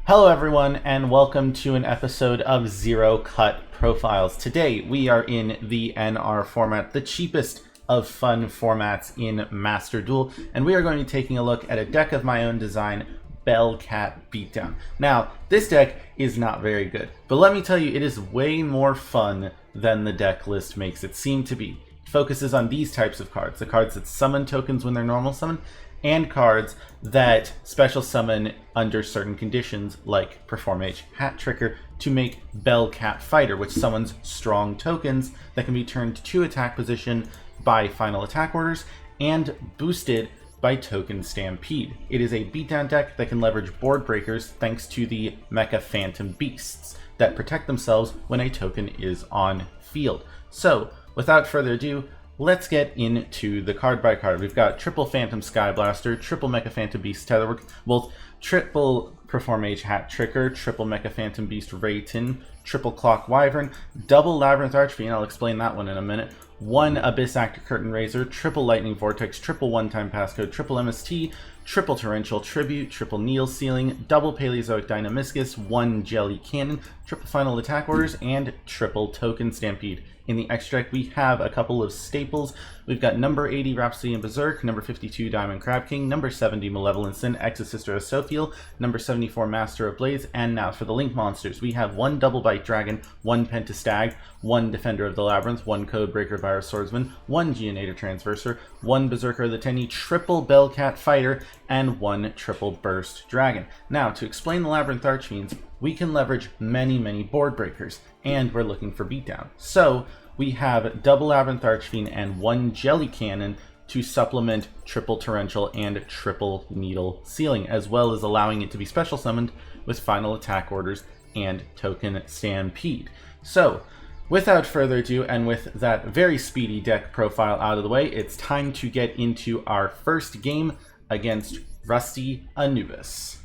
Hello everyone and welcome to an episode of Zero Cut Profiles. Today we are in the NR format, the cheapest of fun formats in Master Duel, and we are going to be taking a look at a deck of my own design, BELLCAT Beatdown. Now, this deck is not very good, but let me tell you, it is way more fun than the deck list makes it seem to be. It focuses on these types of cards, the cards that summon tokens when they're normal summon, and cards that special summon under certain conditions, like Perform H Hat Tricker, to make BELLCAT Fighter, which summons strong tokens that can be turned to attack position by final attack orders and boosted by Token Stampede. It is a beatdown deck that can leverage board breakers thanks to the Mecha Phantom Beasts that protect themselves when a token is on field. So, without further ado, let's get into the card by card. We've got triple Phantom Sky Blaster, triple Mecha Phantom Beast Tetherwork, both triple Perform H Hat Tricker, triple Mecha Phantom Beast Rayton, triple Clock Wyvern, double Labyrinth Archfiend, I'll explain that one in a minute, one Abyss Actor Curtain Raiser, triple Lightning Vortex, triple one-time passcode, triple MST, triple Torrential Tribute, triple Needle Sealing, double Paleozoic Dynamiscus, one Jelly Cannon, triple Final Attack Orders, and triple Token Stampede. In the extra deck, we have a couple of staples. We've got number 80 Rhapsody and Berserk, number 52 Diamond Crab King, number 70 Malevolent Sin, Exosister of Sophiel, number 74 Master of Blaze, and now for the Link monsters, we have one Double Bite Dragon, one Pentastag, one Defender of the Labyrinth, one Codebreaker Virus Swordsman, one Geonator Transverser, one Berserker of the Tenny, triple BELLCAT Fighter, and one triple Burst Dragon. Now, to explain the Labyrinth Archfiends, we can leverage many board breakers, and we're looking for beatdown. So, we have double Labyrinth Archfiend and one Jelly Cannon to supplement triple Torrential and triple Needle Sealing, as well as allowing it to be special summoned with final attack orders and Token Stampede. So, without further ado, and with that very speedy deck profile out of the way, it's time to get into our first game against Rusty Anubis.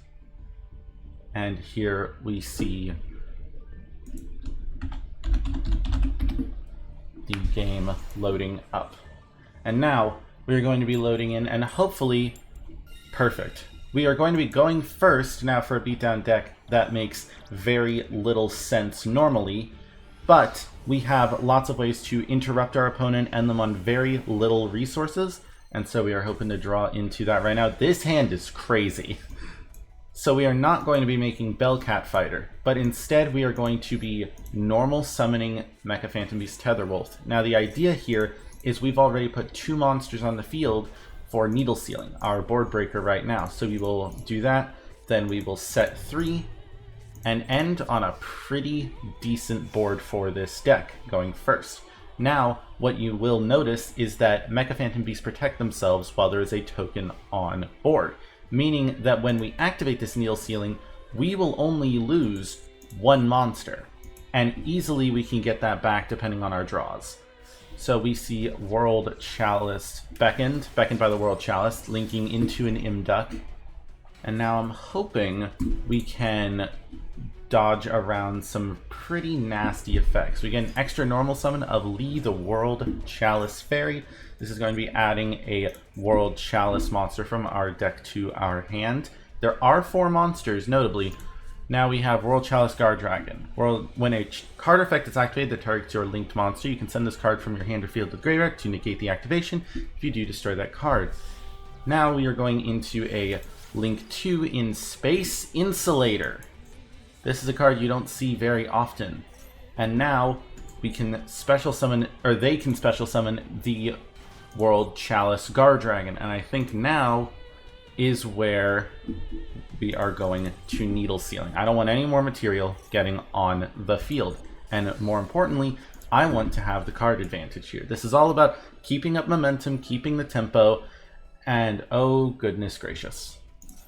And here we see the game loading up. And now we're going to be loading in, and hopefully, perfect. We are going to be going first now for a beatdown deck that makes very little sense normally, but we have lots of ways to interrupt our opponent and them on very little resources, and so we are hoping to draw into that right now. This hand is crazy. So we are not going to be making BELLCAT Fighter, but instead we are going to be normal summoning Mecha Phantom Beast Tetherwolf. Now the idea here is we've already put two monsters on the field for Needle Sealing, our board breaker right now. So we will do that, then we will set 3, and end on a pretty decent board for this deck, going first. Now, what you will notice is that Mecha Phantom Beasts protect themselves while there is a token on board, meaning that when we activate this Needle Sealing, we will only lose one monster, and easily we can get that back depending on our draws. So we see World Chalice beckoned by the World Chalice, linking into an Imduck, and now I'm hoping we can dodge around some pretty nasty effects. We get an extra normal summon of Lee the World Chalice Fairy. This is going to be adding a World Chalice monster from our deck to our hand. There are 4 monsters, notably. Now we have World Chalice Guard Dragon. When a card effect is activated that targets your linked monster, you can send this card from your hand or field to the graveyard to negate the activation. If you do, destroy that card. Now we are going into a Link 2 in Space Insulator. This is a card you don't see very often. And now we can special summon, or they can special summon the World Chalice Guard Dragon. And I think now is where we are going to Needle Sealing. I don't want any more material getting on the field. And more importantly, I want to have the card advantage here. This is all about keeping up momentum, keeping the tempo, and oh goodness gracious.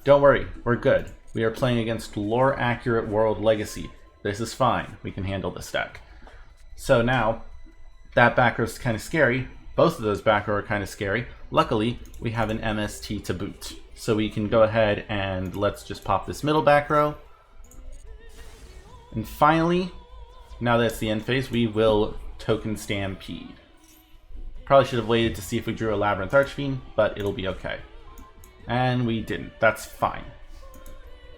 Don't worry, we're good. We are playing against lore-accurate World Legacy. This is fine. We can handle this deck. So now, that back row is kind of scary. Both of those back row are kind of scary. Luckily, we have an MST to boot. So we can go ahead and let's just pop this middle back row. And finally, now that's the end phase, we will Token Stampede. Probably should have waited to see if we drew a Labyrinth Archfiend, but it'll be okay. And we didn't. That's fine.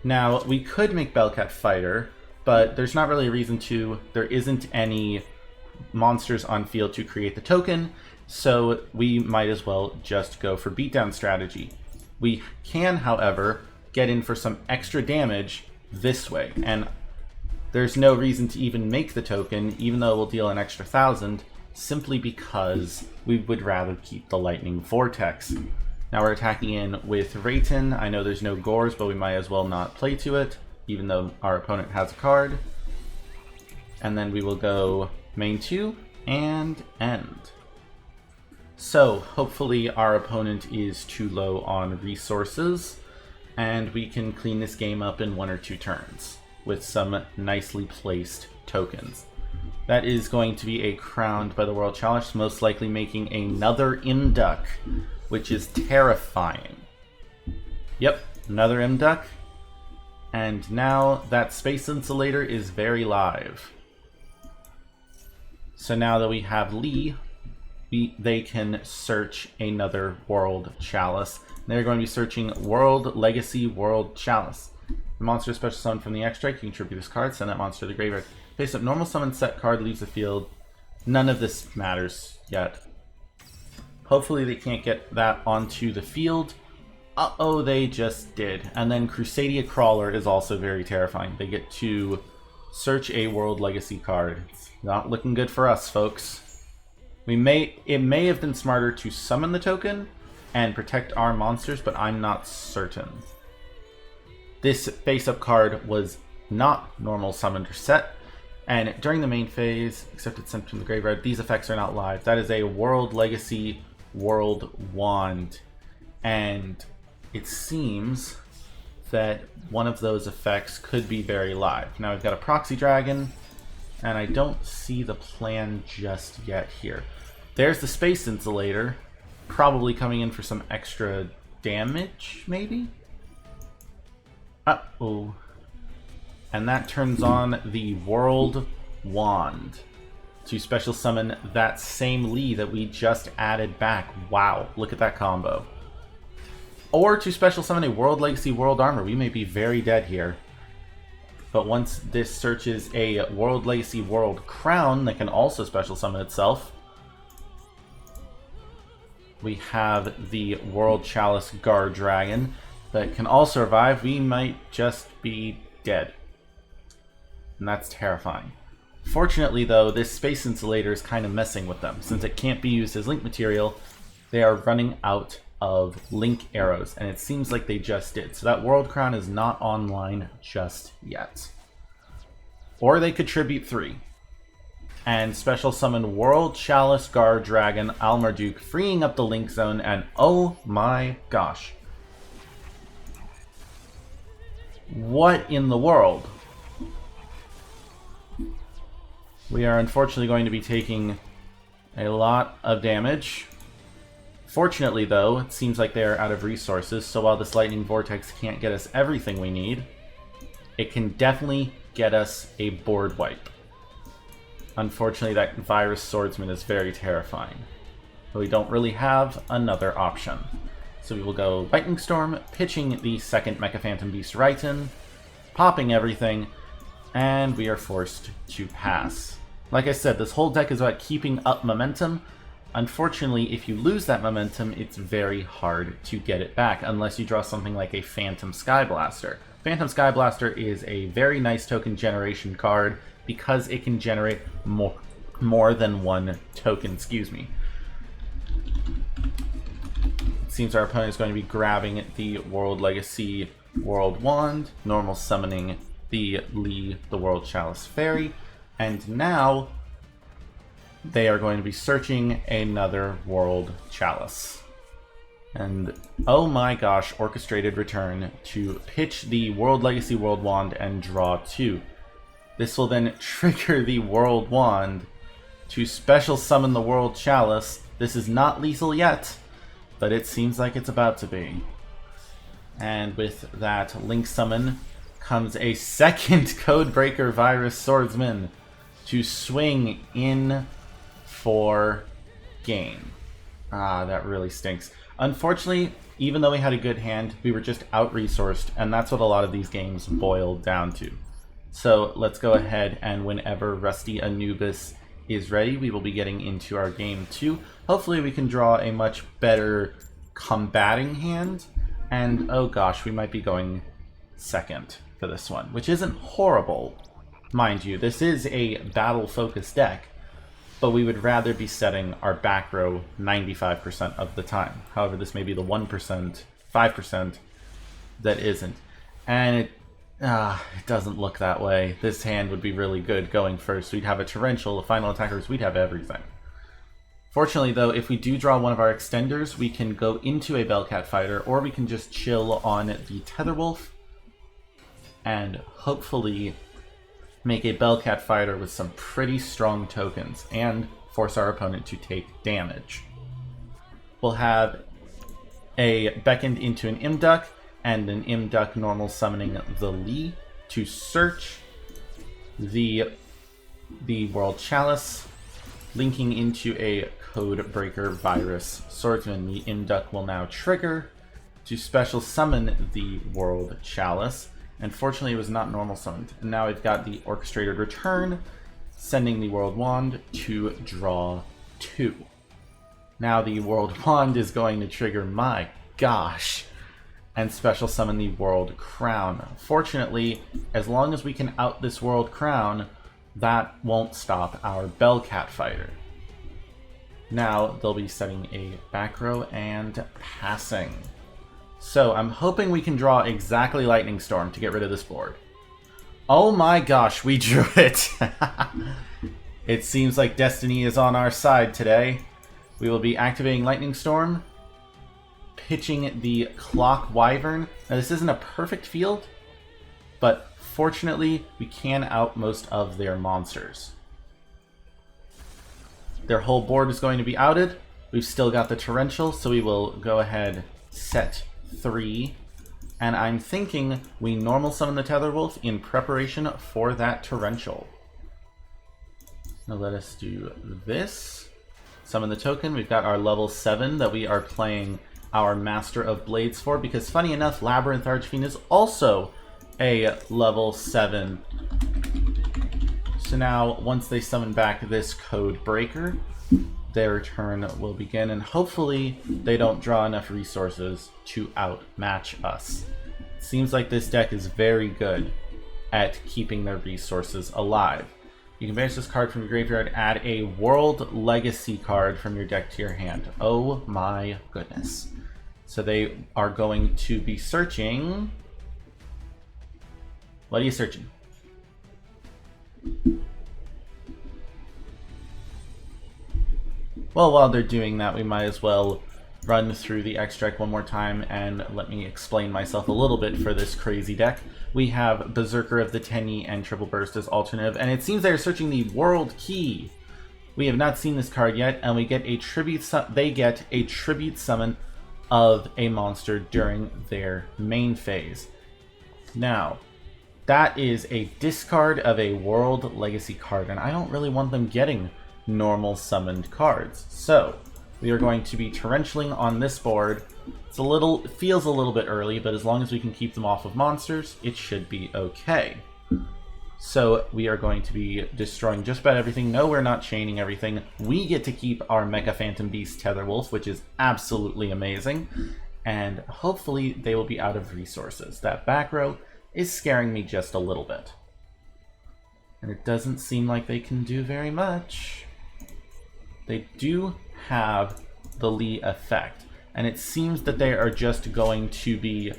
Now, we could make BELLCAT Fighter, but there's not really a reason to. There isn't any monsters on field to create the token, so we might as well just go for beatdown strategy. We can, however, get in for some extra damage this way, and there's no reason to even make the token, even though it will deal an extra 1,000, simply because we would rather keep the Lightning Vortex. Now we're attacking in with Rayton. I know there's no Gores, but we might as well not play to it, even though our opponent has a card. And then we will go main 2 and end. So hopefully our opponent is too low on resources, and we can clean this game up in 1 or 2 turns with some nicely placed tokens. That is going to be a Crowned by the World Challenge, most likely making another Imduck, which is terrifying. Yep, another Imduck. And now that Space Insulator is very live. So now that we have Lee, they can search another World Chalice. They're going to be searching World Legacy World Chalice. The monster special summon from the X-Strike, you can tribute this card, send that monster to the graveyard. Face up normal summon set card, leaves the field. None of this matters yet. Hopefully they can't get that onto the field. Uh-oh, they just did. And then Crusadia Crawler is also very terrifying. They get to search a World Legacy card. It's not looking good for us, folks. It may have been smarter to summon the token and protect our monsters, but I'm not certain. This face-up card was not normal summoned or set, and during the main phase, except it's sent from the graveyard, these effects are not live. That is a World Legacy World Wand, and it seems that one of those effects could be very live. Now we've got a Proxy Dragon, and I don't see the plan just yet here. There's the Space Insulator, probably coming in for some extra damage, maybe? Uh-oh. And that turns on the World Wand to special summon that same Lee that we just added back. Wow, look at that combo. Or to special summon a World Legacy World Armor. We may be very dead here. But once this searches a World Legacy World Crown that can also special summon itself, we have the World Chalice Guard Dragon that can also revive. We might just be dead. And that's terrifying. Fortunately, though, this Space Insulator is kind of messing with them. Since it can't be used as link material, they are running out of link arrows, and it seems like they just did. So that World Crown is not online just yet. Or they could tribute 3 and special summon World Chalice Guard Dragon Almarduke, freeing up the link zone, and oh my gosh. What in the world? We are unfortunately going to be taking a lot of damage. Fortunately, though, it seems like they are out of resources, so while this Lightning Vortex can't get us everything we need, it can definitely get us a board wipe. Unfortunately, that Virus Swordsman is very terrifying. But we don't really have another option. So we will go Lightning Storm, pitching the second Mecha Phantom Beast Raiton, popping everything, and we are forced to pass. Like I said, this whole deck is about keeping up momentum. Unfortunately, if you lose that momentum, it's very hard to get it back, unless you draw something like a Phantom Skyblaster. Phantom Skyblaster is a very nice token generation card because it can generate more than one token, excuse me. It seems our opponent is going to be grabbing the World Legacy World Wand, normal summoning the Lee, the World Chalice Fairy, and now they are going to be searching another World Chalice. And oh my gosh, Orchestrated Return to pitch the World Legacy World Wand and draw 2. This will then trigger the World Wand to special summon the World Chalice. This is not lethal yet, but it seems like it's about to be. And with that Link Summon comes a second Codebreaker Virus Swordsman to swing in for game. Ah, that really stinks. Unfortunately, even though we had a good hand, we were just out-resourced, and that's what a lot of these games boil down to. So let's go ahead, and whenever Rusty Anubis is ready, we will be getting into our game 2. Hopefully we can draw a much better combating hand, and oh gosh, we might be going second for this one, which isn't horrible. Mind you, this is a battle-focused deck, but we would rather be setting our back row 95% of the time. However, this may be the 1%, 5% that isn't. And it doesn't look that way. This hand would be really good going first. We'd have a Torrential, the final attackers, we'd have everything. Fortunately, though, if we do draw one of our extenders, we can go into a BELLCAT fighter, or we can just chill on the Tetherwolf and hopefully make a BELLCAT fighter with some pretty strong tokens and force our opponent to take damage. We'll have a Beckoned into an Imduck and an Imduck normal summoning the Lee to search the World Chalice, linking into a Codebreaker Virus Swordsman. The Imduck will now trigger to special summon the World Chalice. Unfortunately, it was not normal summoned. And now we've got the Orchestrated Return, sending the World Wand to draw 2. Now the World Wand is going to trigger, my gosh, and special summon the World Crown. Fortunately, as long as we can out this World Crown, that won't stop our BELLCAT fighter. Now they'll be setting a back row and passing. So I'm hoping we can draw exactly Lightning Storm to get rid of this board. Oh my gosh, we drew it! It seems like destiny is on our side today. We will be activating Lightning Storm, pitching the Clock Wyvern. Now this isn't a perfect field, but fortunately we can out most of their monsters. Their whole board is going to be outed. We've still got the Torrential, so we will go ahead, set 3, and I'm thinking we normal summon the Tetherwolf in preparation for that Torrential. Now let us do this. Summon the token. We've got our level 7 that we are playing our Master of Blades for, because funny enough, Labyrinth Archfiend is also a level 7. So now, once they summon back this Codebreaker, their turn will begin, and hopefully they don't draw enough resources to outmatch us. It seems like this deck is very good at keeping their resources alive. You can banish this card from your graveyard, add a World Legacy card from your deck to your hand. Oh my goodness. So they are going to be searching... What are you searching? Well, while they're doing that, we might as well run through the extract one more time and let me explain myself a little bit for this crazy deck. We have Berserker of the Tenyi and Triple Burst as alternative, and it seems they're searching the World Key. We have not seen this card yet, and we get a tribute. They get a tribute summon of a monster during their main phase. Now, that is a discard of a World Legacy card, and I don't really want them getting normal summoned cards. So we are going to be torrentialing on this board. It feels a little bit early, but as long as we can keep them off of monsters, it should be okay. So we are going to be destroying just about everything. No, we're not chaining everything. We get to keep our Mecha Phantom Beast Tetherwolf, which is absolutely amazing. And hopefully they will be out of resources. That back row is scaring me just a little bit. And it doesn't seem like they can do very much. They do have the Lee effect. And it seems that they are just going to be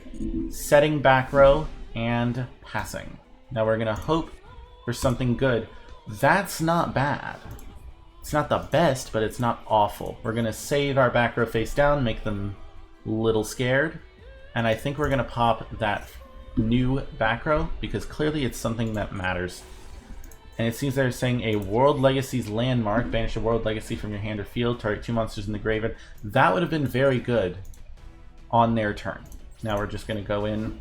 setting back row and passing. Now we're going to hope for something good. That's not bad. It's not the best, but it's not awful. We're going to save our back row face down, make them a little scared. And I think we're going to pop that new back row, because clearly it's something that matters. And it seems they're saying a World Legacy's landmark. Banish a World Legacy from your hand or field. Target 2 monsters in the graveyard. That would have been very good on their turn. Now we're just going to go in,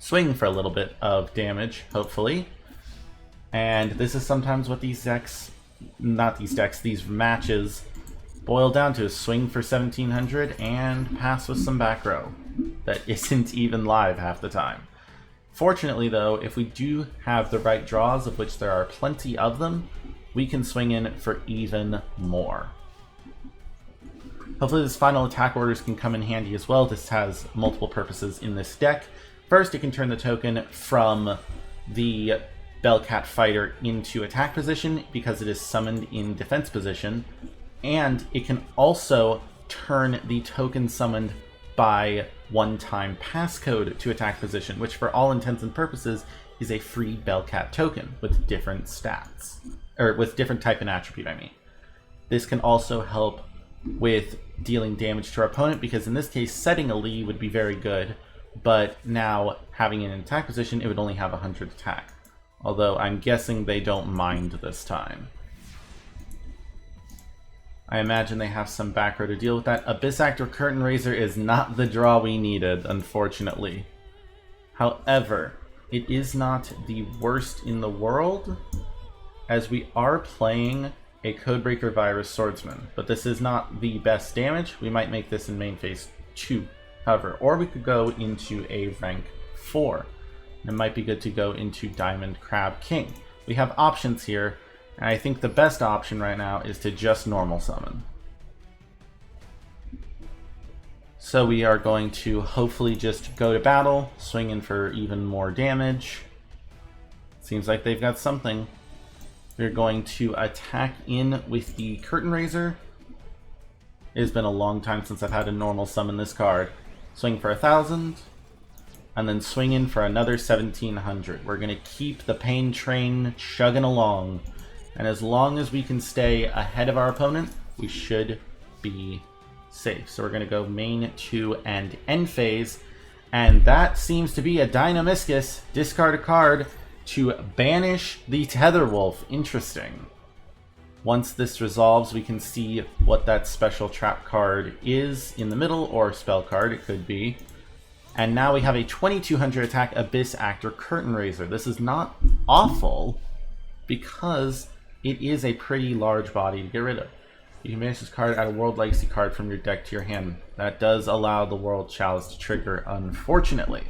swing for a little bit of damage, hopefully. And this is sometimes what these decks, these matches boil down to a swing for 1700 and pass with some back row that isn't even live half the time. Fortunately though, if we do have the right draws, of which there are plenty of them, we can swing in for even more. Hopefully this final attack orders can come in handy as well. This has multiple purposes in this deck. First, it can turn the token from the BELLCAT fighter into attack position because it is summoned in defense position. And it can also turn the token summoned by one-time passcode to attack position, which for all intents and purposes is a free BELLCAT token with different stats. Or with different type and attribute, I mean. This can also help with dealing damage to our opponent, because in this case setting a Lee would be very good, but now having it in attack position it would only have 100 attack, although I'm guessing they don't mind this time. I imagine they have some back row to deal with that. Abyss Actor Curtain Raiser is not the draw we needed, unfortunately. However, it is not the worst in the world, as we are playing a Codebreaker Virus Swordsman, but this is not the best damage. We might make this in main phase 2, however, or we could go into a rank 4. It might be good to go into Diamond Crab King. We have options here, and I think the best option right now is to just normal summon. So we are going to hopefully just go to battle, swing in for even more damage. Seems like they've got something. We're going to attack in with the Curtain Raiser. It has been a long time since I've had to normal summon this card. Swing for 1,000, and then swing in for another 1,700. We're going to keep the pain train chugging along, and as long as we can stay ahead of our opponent, we should be safe. So we're going to go main 2 and end phase, and that seems to be a Dynamiscus. Discard a card to banish the Tetherwolf. Interesting. Once this resolves, we can see what that special trap card is in the middle, or spell card it could be. And now we have a 2200 attack Abyss Actor Curtain Raiser. This is not awful because it is a pretty large body to get rid of. You can banish this card, add a World Legacy card from your deck to your hand. That does allow the World Chalice to trigger, unfortunately.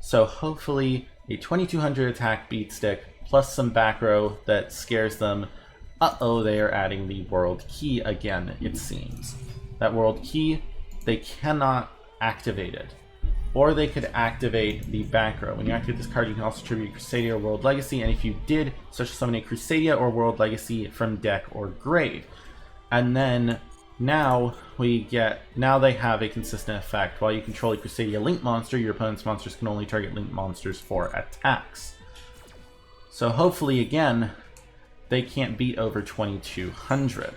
So hopefully a 2200 attack beat stick plus some back row that scares them. Uh-oh, they are adding the World Key again, it seems. That World Key, they cannot activate it. Or they could activate the back row. When you activate this card, you can also tribute Crusadia or World Legacy, and if you did, special summon a Crusadia or World Legacy from deck or grave. And then now they have a consistent effect. While you control a Crusadia Link monster, your opponent's monsters can only target Link monsters for attacks. So hopefully, again, they can't beat over 2200.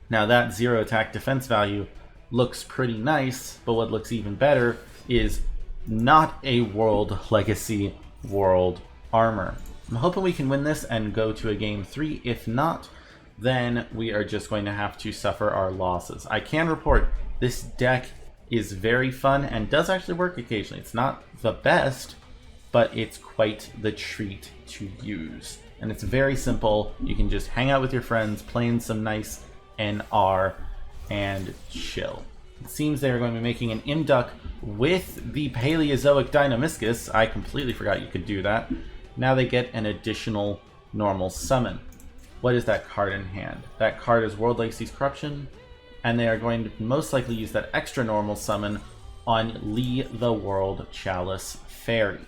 Now that 0 attack defense value looks pretty nice, but what looks even better is not a World Legacy World Armor. I'm hoping we can win this and go to a game 3. If not, then we are just going to have to suffer our losses. I can report this deck is very fun and does actually work occasionally. It's not the best, but it's quite the treat to use. And it's very simple. You can just hang out with your friends, playing some nice NR, and chill. It seems they are going to be making an Imduck with the Paleozoic Dynamiscus. I completely forgot you could do that. Now they get an additional normal summon. What is that card in hand? That card is World Legacy's Corruption, and they are going to most likely use that extra normal summon on Lee the World Chalice Fairy.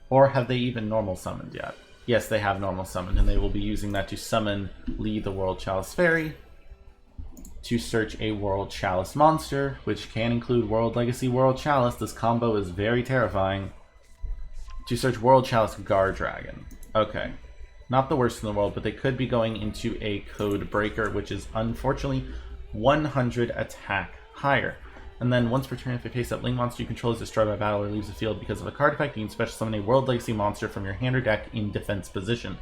Or have they even normal summoned yet? Yes, they have normal summoned, and they will be using that to summon Lee the World Chalice Fairy to search a World Chalice monster, which can include World Legacy World Chalice. This combo is very terrifying. To search World Chalice Guard Dragon. Okay. Not the worst in the world, but they could be going into a Code Breaker, which is unfortunately 100 attack higher. And then once per turn, if a face-up Link monster you control is destroyed by battle or leaves the field because of a card effect, you can special summon a World Legacy monster from your hand or deck in defense position.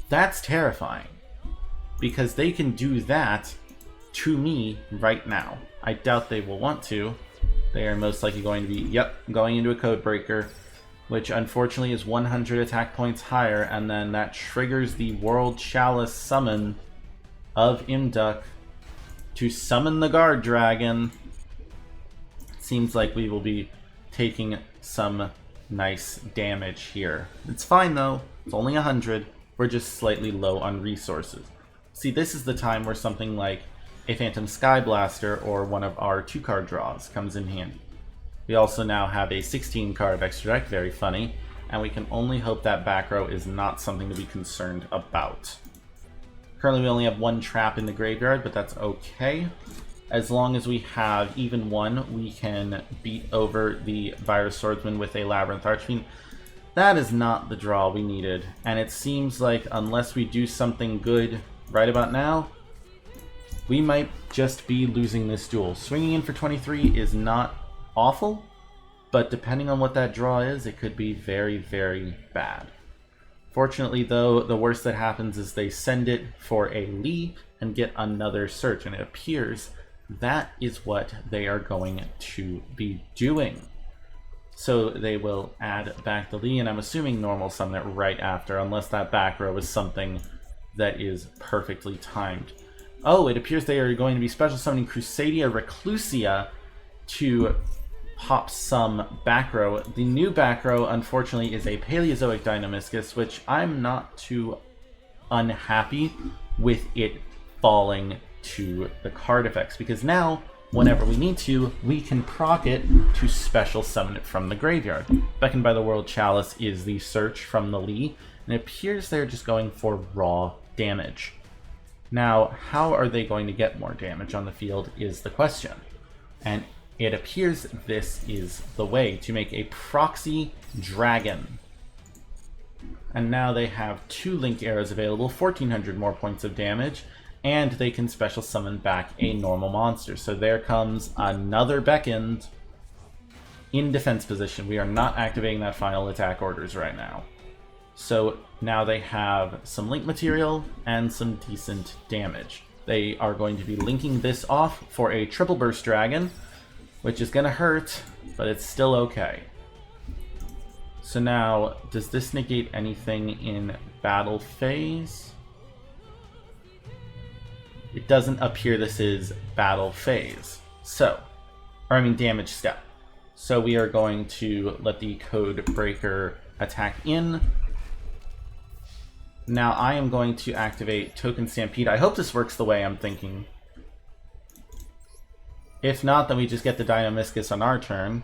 That's terrifying, because they can do that to me right now. I doubt they will want to. They are most likely going to be, going into a Code Breaker, which unfortunately is 100 attack points higher, and then that triggers the World Chalice summon of Imduck to summon the guard dragon. Seems like we will be taking some nice damage here. It's fine though, it's only 100. We're just slightly low on resources. See, this is the time where something like a Phantom Sky Blaster or one of our 2-card draws comes in handy. We also now have a 16-card extra deck, very funny, and we can only hope that back row is not something to be concerned about. Currently we only have 1 trap in the graveyard, but that's okay. As long as we have even 1, we can beat over the Virus Swordsman with a Labyrinth Archfiend. That is not the draw we needed, and it seems like unless we do something good right about now, we might just be losing this duel. Swinging in for 23 is not awful, but depending on what that draw is, it could be very, very bad. Fortunately, though, the worst that happens is they send it for a leap and get another search, and it appears that is what they are going to be doing. So they will add back the Lee, and I'm assuming normal summon it right after, unless that back row is something that is perfectly timed. Oh, it appears they are going to be special summoning Crusadia Reclusia to pop some back row. The new back row, unfortunately, is a Paleozoic Deinamiscus, which I'm not too unhappy with it falling to the card effects, because now, whenever we need to, we can proc it to special summon it from the graveyard. Beckoned by the World Chalice is the search from the Lee, and it appears they're just going for raw damage. Now, how are they going to get more damage on the field is the question. And it appears this is the way to make a proxy dragon. And now they have 2 link arrows available, 1400 more points of damage, and they can special summon back a normal monster. So there comes another Beckoned in defense position. We are not activating that final attack orders right now. So now they have some link material and some decent damage. They are going to be linking this off for a triple burst dragon, which is going to hurt, but it's still okay. So now, does this negate anything in battle phase? It doesn't appear this is battle phase. So, or I mean damage step. So we are going to let the Code Breaker attack in. Now I am going to activate Token Stampede. I hope this works the way I'm thinking. If not, then we just get the Deinamiscus on our turn.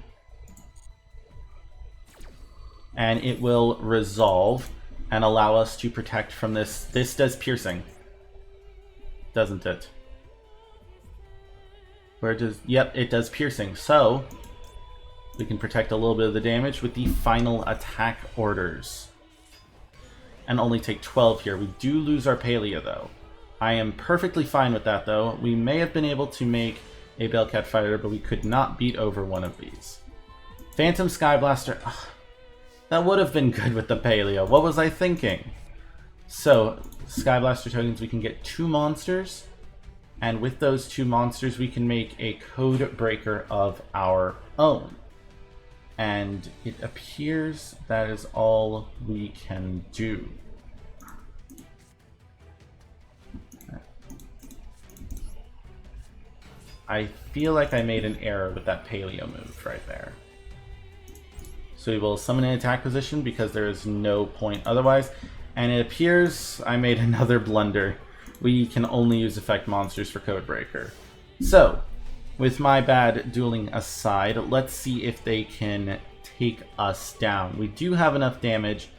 And it will resolve and allow us to protect from this. This does piercing, doesn't it? Where does... Yep, it does piercing. So, we can protect a little bit of the damage with the final attack orders. And only take 12 here. We do lose our Palea, though. I am perfectly fine with that, though. We may have been able to make a BELLCAT fighter, but we could not beat over one of these. Phantom Sky Blaster. Ugh, that would have been good with the Palea. What was I thinking? So, Sky Blaster tokens, we can get 2 monsters. And with those 2 monsters, we can make a Code Breaker of our own. And it appears that is all we can do. I feel like I made an error with that Paleo move right there. So we will summon an attack position because there is no point otherwise. And it appears I made another blunder. We can only use effect monsters for Code Breaker. So, with my bad dueling aside, let's see if they can take us down. We do have enough damage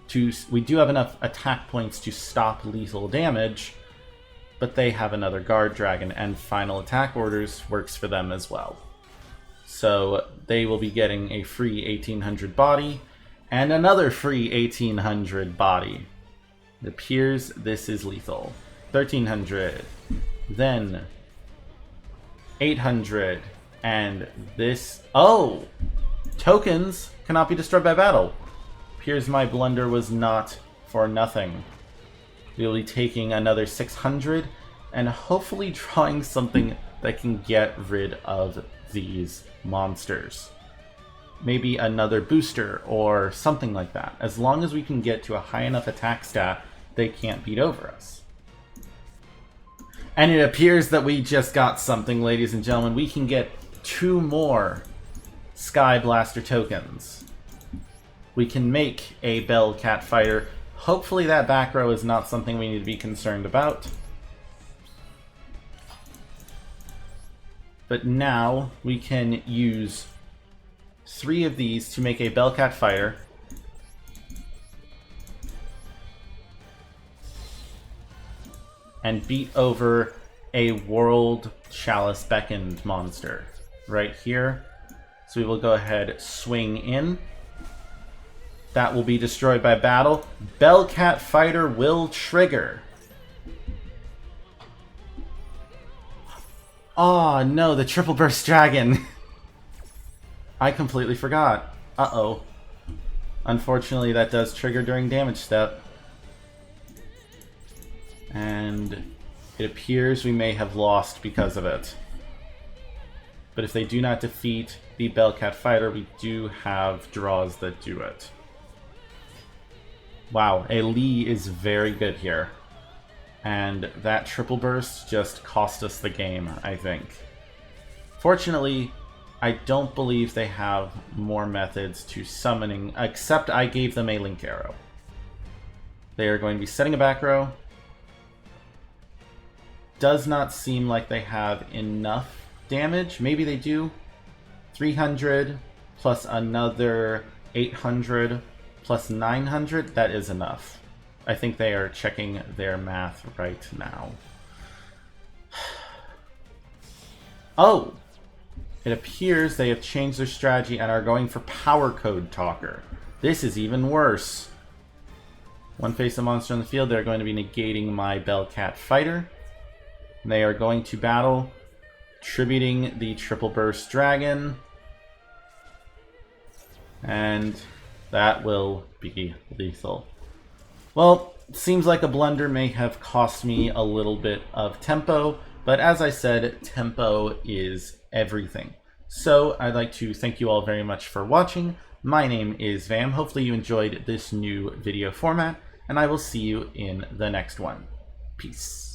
to... We do have enough attack points to stop lethal damage, but they have another guard dragon, and final attack orders works for them as well. So they will be getting a free 1800 body, and another free 1800 body. It appears this is lethal. 1300, then 800, and this... Oh! Tokens cannot be destroyed by battle. Appears my blunder was not for nothing. We will be taking another 600 and hopefully drawing something that can get rid of these monsters. Maybe another booster or something like that. As long as we can get to a high enough attack stat, they can't beat over us. And it appears that we just got something, ladies and gentlemen. We can get 2 more Sky Blaster tokens. We can make a BELLCAT fighter. Hopefully that back row is not something we need to be concerned about. But now we can use 3 of these to make a BELLCAT fighter. And beat over a World Chalice Beckoned monster right here. So we will go ahead, swing in. That will be destroyed by battle. BELLCAT fighter will trigger. Oh no, the Triple Burst Dragon. I completely forgot. Uh-oh. Unfortunately, that does trigger during damage step. And it appears we may have lost because of it. But if they do not defeat the BELLCAT fighter, we do have draws that do it. Wow, a Lee is very good here. And that triple burst just cost us the game, I think. Fortunately, I don't believe they have more methods to summoning, except I gave them a Link Arrow. They are going to be setting a back row. Does not seem like they have enough damage. Maybe they do. 300 plus another 800 plus 900. That is enough. I think they are checking their math right now. Oh! It appears they have changed their strategy and are going for Power Code Talker. This is even worse. One face a monster on the field. They're going to be negating my BELLCAT fighter. They are going to battle, tributing the Triple Burst Dragon. And that will be lethal. Well, it seems like a blunder may have cost me a little bit of tempo, but as I said, tempo is everything. So I'd like to thank you all very much for watching. My name is Vam. Hopefully you enjoyed this new video format, and I will see you in the next one. Peace.